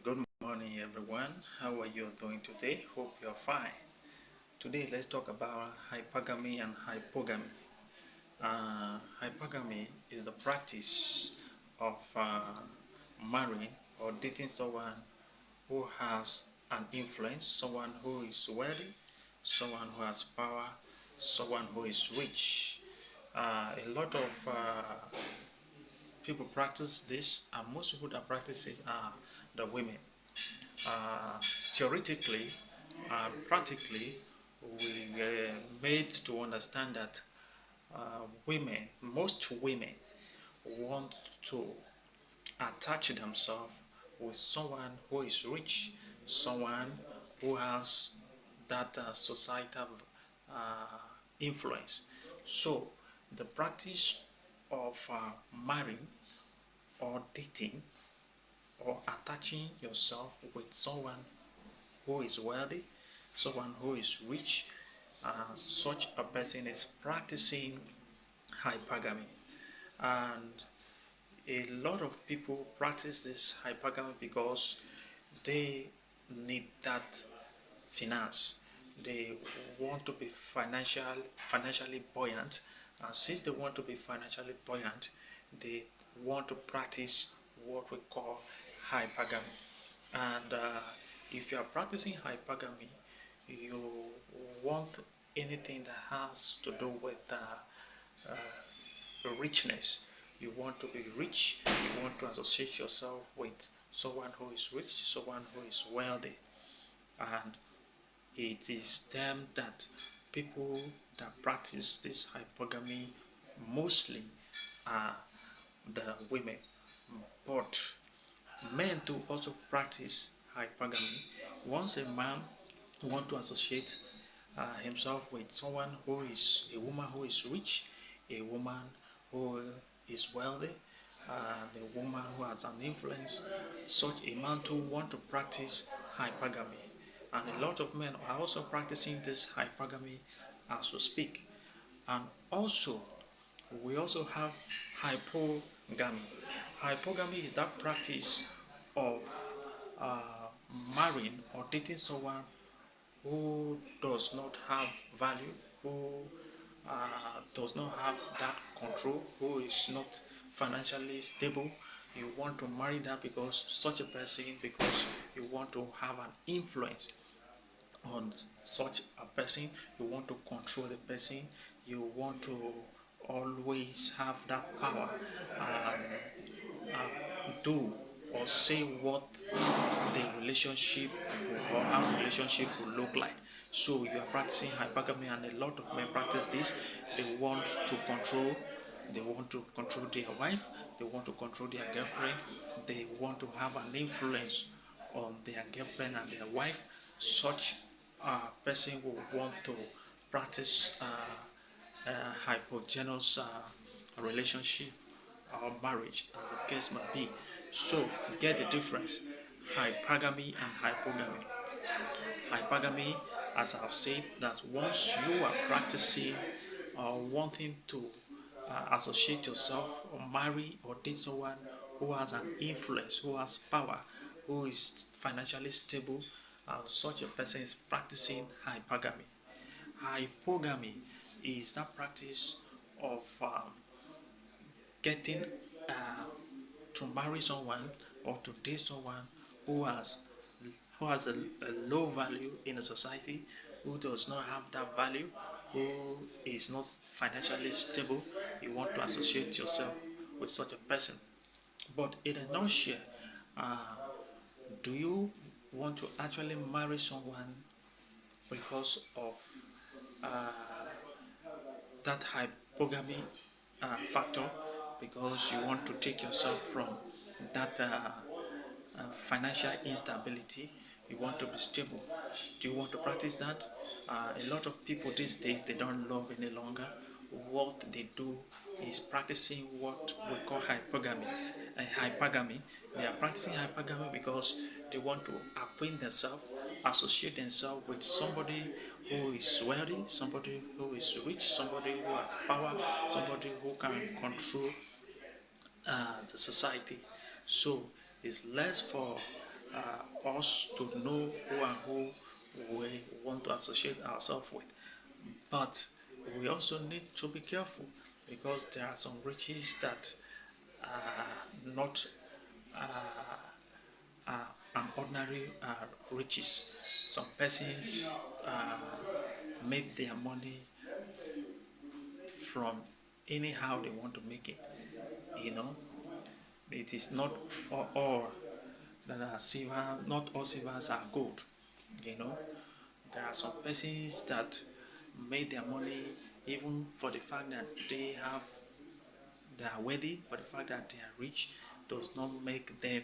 Good morning, everyone. How are you doing today? Hope you're fine. Today, let's talk about hypergamy and hypogamy. Hypergamy is the practice of marrying or dating someone who has an influence, someone who is wealthy, someone who has power, someone who is rich. A lot of people practice this, and most people that practice it are the women. uh, Theoretically and practically, we made to understand that most women want to attach themselves with someone who is rich, someone who has that societal influence. So the practice of marrying or dating or attaching yourself with someone who is wealthy, someone who is rich, such a person is practicing hypergamy. And a lot of people practice this hypergamy because they need that finance. They want to be financially buoyant, and since they want to be financially buoyant, they want to practice what we call hypergamy. And if you are practicing hypergamy, you want anything that has to do with richness. You want to be rich. You want to associate yourself with someone who is rich, someone who is wealthy, and it is them that people that practice this hypergamy mostly are the women. But men too also practice hypergamy. Once a man want to associate himself with someone who is a woman who is rich, a woman who is wealthy, a woman who has an influence, such a man too want to practice hypergamy. And a lot of men are also practicing this hypergamy as we speak. And also, we also have hypogamy. Hypogamy is that practice of uh, marrying or dating someone who does not have value, who does not have that control, who is not financially stable. You want to marry that because such a person, because you want to have an influence on such a person, you want to control the person, you want to always have that power do or say what the relationship or how the relationship will look like. So you are practicing hypergamy, and a lot of men practice this. They want to control. They want to control their wife. They want to control their girlfriend. They want to have an influence on their girlfriend and their wife. Such a person will want to practice hypogenous relationship or marriage, as the case might be. So get the difference: hypergamy and hypogamy. Hypergamy, as I've said, that once you are practicing or wanting to associate yourself or marry or date someone who has an influence, who has power, who is financially stable, such a person is practicing hypergamy. Hypogamy is that practice of getting uh, to marry someone or to date someone who has a low value in a society, who does not have that value, who is not financially stable. You want to associate yourself with such a person. But in a nutshell, uh, do you want to actually marry someone because of uh, that hypogamy factor, because you want to take yourself from that financial instability, you want to be stable? Do you want to practice that? A lot of people these days, they don't love any longer. What they do is practicing what we call hypergamy. Hypergamy, they are practicing hypergamy because they want to acquaint themselves, associate themselves with somebody who is wealthy, somebody who is rich, somebody who has power, somebody who can control the society. So it's less for us to know who and who we want to associate ourselves with. But we also need to be careful because there are some riches that are not an ordinary riches. Some persons make their money from anyhow they want to make it. You know, it is not all that are silver, not all silvers are gold. You know, there are some persons that made their money even for the fact that they are wealthy, for the fact that they are rich does not make them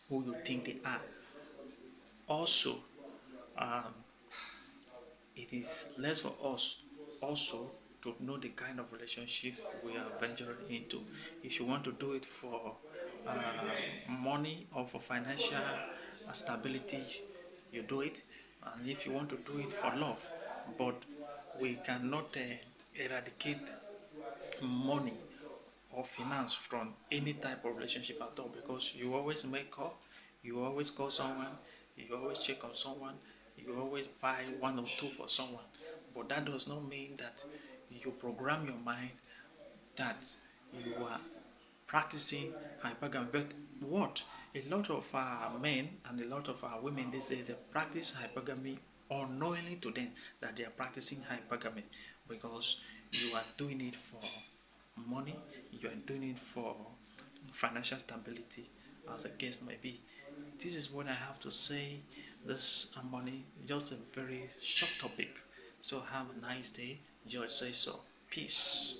who you think they are. Also, um, it is less for us also to know the kind of relationship we are venturing into. If you want to do it for money or for financial stability, you do it. And if you want to do it for love, but we cannot eradicate money or finance from any type of relationship at all because you always make call, you always call someone, you always check on someone, you always buy one or two for someone. But that does not mean that you program your mind that you are practicing hypergamy. But what a lot of men and a lot of women these days they practice hypergamy unknowingly to them that they are practicing hypergamy because you are doing it for money, you are doing it for financial stability, as the case may be. This is what I have to say. This money, just a very short topic. So have a nice day. George says so. Peace.